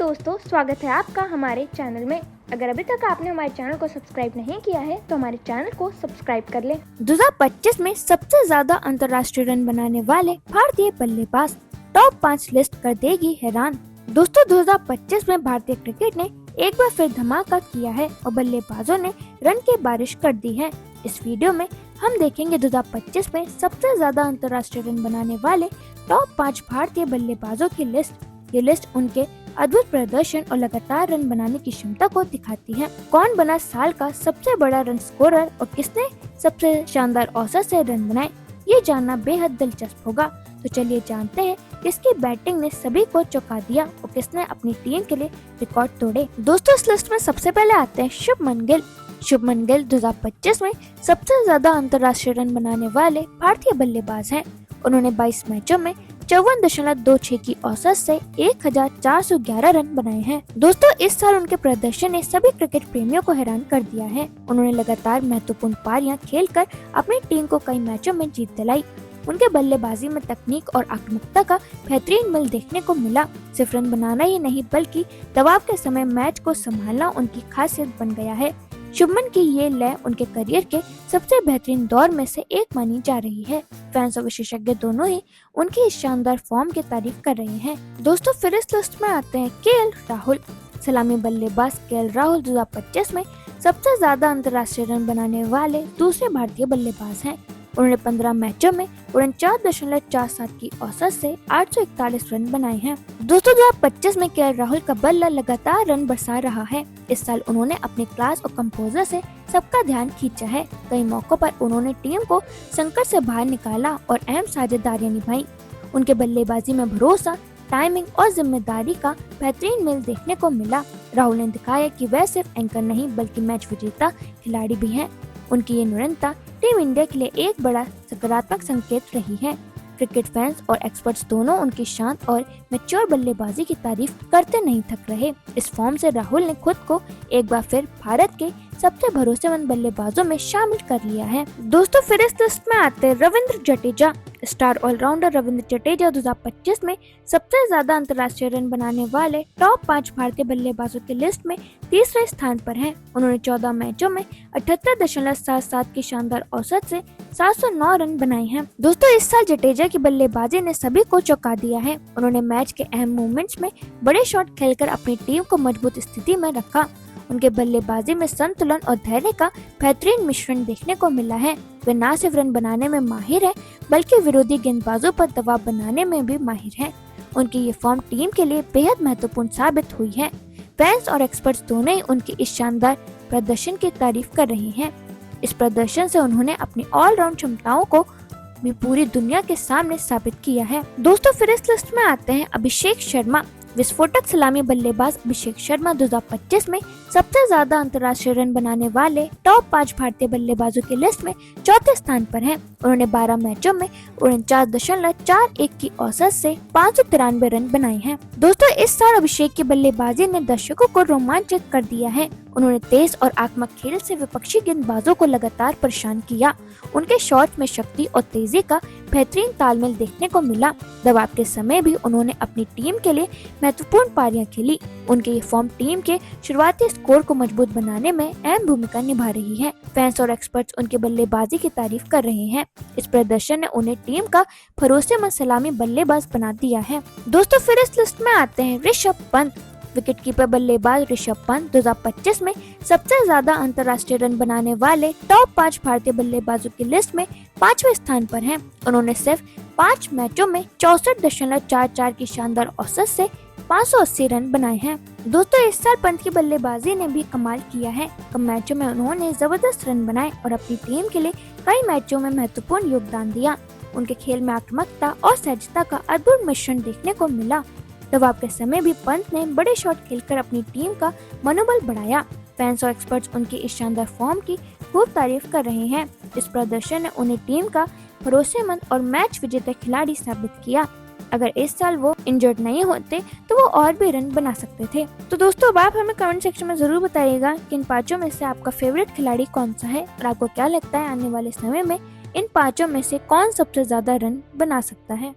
दोस्तों, स्वागत है आपका हमारे चैनल में। अगर अभी तक आपने हमारे चैनल को सब्सक्राइब नहीं किया है तो हमारे चैनल को सब्सक्राइब कर लें। 2025 में सबसे ज्यादा अंतर्राष्ट्रीय रन बनाने वाले भारतीय बल्लेबाज टॉप 5 लिस्ट कर देगी हैरान। दोस्तों 2025 में भारतीय क्रिकेट ने एक बार फिर धमाका किया है और बल्लेबाजों ने रन की बारिश कर दी है। इस वीडियो में हम देखेंगे 2025 में सबसे ज्यादा अंतर्राष्ट्रीय रन बनाने वाले टॉप 5 भारतीय बल्लेबाजों की लिस्ट। ये लिस्ट उनके अद्भुत प्रदर्शन और लगातार रन बनाने की क्षमता को दिखाती है। कौन बना साल का सबसे बड़ा रन स्कोरर और किसने सबसे शानदार औसत से रन बनाए, ये जानना बेहद दिलचस्प होगा। तो चलिए जानते हैं किसकी बैटिंग ने सभी को चौंका दिया और किसने अपनी टीम के लिए रिकॉर्ड तोड़े। दोस्तों इस लिस्ट में सबसे पहले आते हैं शुभमन गिल। शुभमन गिल 2025 में सबसे ज्यादा अंतर्राष्ट्रीय रन बनाने वाले भारतीय बल्लेबाज हैं। उन्होंने 22 मैचों में 54.26 की औसत से 1411 रन बनाए हैं। दोस्तों इस साल उनके प्रदर्शन ने सभी क्रिकेट प्रेमियों को हैरान कर दिया है। उन्होंने लगातार महत्वपूर्ण पारियां खेलकर अपनी टीम को कई मैचों में जीत दिलाई। उनके बल्लेबाजी में तकनीक और आक्रामकता का बेहतरीन मेल देखने को मिला। सिर्फ रन बनाना ही नहीं बल्कि दबाव के समय मैच को संभालना उनकी खासियत बन गया है। शुभमन की ये लय उनके करियर के सबसे बेहतरीन दौर में से एक मानी जा रही है। फैंस और विशेषज्ञ दोनों ही उनकी इस शानदार फॉर्म की तारीफ कर रहे हैं। दोस्तों फिर इस लिस्ट में आते हैं केएल राहुल। सलामी बल्लेबाज केएल राहुल 2025 में सबसे ज्यादा अंतर्राष्ट्रीय रन बनाने वाले दूसरे भारतीय बल्लेबाज हैं। उन्होंने 15 मैचों में 49.47 की औसत से 841 रन बनाए हैं। दोस्तों 2025 में केएल राहुल का बल्ला लगातार रन बरसा रहा है। इस साल उन्होंने अपने क्लास और कंपोजर से सबका ध्यान खींचा है। कई मौकों पर उन्होंने टीम को संकट से बाहर निकाला और अहम साझेदारियां निभाई। उनके बल्लेबाजी में भरोसा, टाइमिंग और जिम्मेदारी का बेहतरीन मेल देखने को मिला। राहुल ने दिखाया कि वह सिर्फ एंकर नहीं बल्कि मैच विजेता खिलाड़ी भी हैं। उनकी ये निरंतरता टीम इंडिया के लिए एक बड़ा सकारात्मक संकेत रही है। क्रिकेट फैंस और एक्सपर्ट्स दोनों उनकी शांत और मैच्योर बल्लेबाजी की तारीफ करते नहीं थक रहे। इस फॉर्म से राहुल ने खुद को एक बार फिर भारत के सबसे भरोसेमंद बल्लेबाजों में शामिल कर लिया है। दोस्तों फिर इस लिस्ट में आते हैं रविंद्र जडेजा। स्टार ऑलराउंडर रविंद्र जडेजा 2025 में सबसे ज्यादा अंतर्राष्ट्रीय रन बनाने वाले टॉप 5 भारतीय बल्लेबाजों की लिस्ट में तीसरे स्थान पर हैं। उन्होंने 14 मैचों में 78.77 की शानदार औसत से 709 रन बनाए हैं। दोस्तों इस साल जडेजा की बल्लेबाजी ने सभी को चौंका दिया है। उन्होंने मैच के अहम मोमेंट्स में बड़े शॉट खेलकर अपनी टीम को मजबूत स्थिति में रखा। उनके बल्लेबाजी में संतुलन और धैर्य का बेहतरीन मिश्रण देखने को मिला है। वे न सिर्फ रन बनाने में माहिर हैं बल्कि विरोधी गेंदबाजों पर दबाव बनाने में भी माहिर हैं। उनकी ये फॉर्म टीम के लिए बेहद महत्वपूर्ण साबित हुई है। फैंस और एक्सपर्ट्स दोनों ही उनकी इस शानदार प्रदर्शन की तारीफ कर रहे हैं। इस प्रदर्शन से उन्होंने अपनी ऑलराउंड क्षमताओं को भी पूरी दुनिया के सामने साबित किया है। दोस्तों फिर इस लिस्ट में आते हैं अभिषेक शर्मा। विस्फोटक सलामी बल्लेबाज अभिषेक शर्मा 2025 में सबसे ज्यादा अंतर्राष्ट्रीय रन बनाने वाले टॉप 5 भारतीय बल्लेबाजों की लिस्ट में चौथे स्थान पर हैं। उन्होंने 12 मैचों में 49.41 की औसत से 593 रन बनाए हैं। दोस्तों इस साल अभिषेक की बल्लेबाजी ने दर्शकों को रोमांचित कर दिया है। उन्होंने तेज और आक्रामक खेल से विपक्षी गेंदबाजों को लगातार परेशान किया। उनके शॉट में शक्ति और तेजी का बेहतरीन तालमेल देखने को मिला। दबाव के समय भी उन्होंने अपनी टीम के लिए महत्वपूर्ण पारियां खेली। उनकी ये फॉर्म टीम के शुरुआती स्कोर को मजबूत बनाने में अहम भूमिका निभा रही है। फैंस और एक्सपर्ट्स उनके बल्लेबाजी की तारीफ कर रहे हैं। इस प्रदर्शन ने उन्हें टीम का भरोसेमंद सलामी बल्लेबाज बना दिया है। दोस्तों फिर इस लिस्ट में आते हैं ऋषभ पंत। विकेटकीपर बल्लेबाज ऋषभ पंत 2025 में सबसे ज्यादा अंतर्राष्ट्रीय रन बनाने वाले टॉप 5 भारतीय बल्लेबाजों की लिस्ट में 5वें स्थान पर हैं। उन्होंने सिर्फ 5 मैचों में 64.44 की शानदार औसत से 580 रन बनाए हैं। दोस्तों इस साल पंत की बल्लेबाजी ने भी कमाल किया है। कम मैचों में उन्होंने जबरदस्त रन बनाए और अपनी टीम के लिए कई मैचों में महत्वपूर्ण योगदान दिया। उनके खेल में आक्रामकता और सहजता का अद्भुत मिश्रण देखने को मिला। दबाव के समय भी पंत ने बड़े शॉट खेलकर अपनी टीम का मनोबल बढ़ाया। फैंस और एक्सपर्ट्स उनकी इस शानदार फॉर्म की खूब तारीफ कर रहे हैं। इस प्रदर्शन ने उन्हें टीम का भरोसेमंद और मैच विजेता खिलाड़ी साबित किया। अगर इस साल वो इंजर्ड नहीं होते तो वो और भी रन बना सकते थे। तो दोस्तों अब आप हमें कमेंट सेक्शन में जरूर बताइएगा कि इन 5 में से आपका फेवरेट खिलाड़ी कौन सा है और आपको क्या लगता है आने वाले समय में इन 5 में से कौन सबसे ज्यादा रन बना सकता है।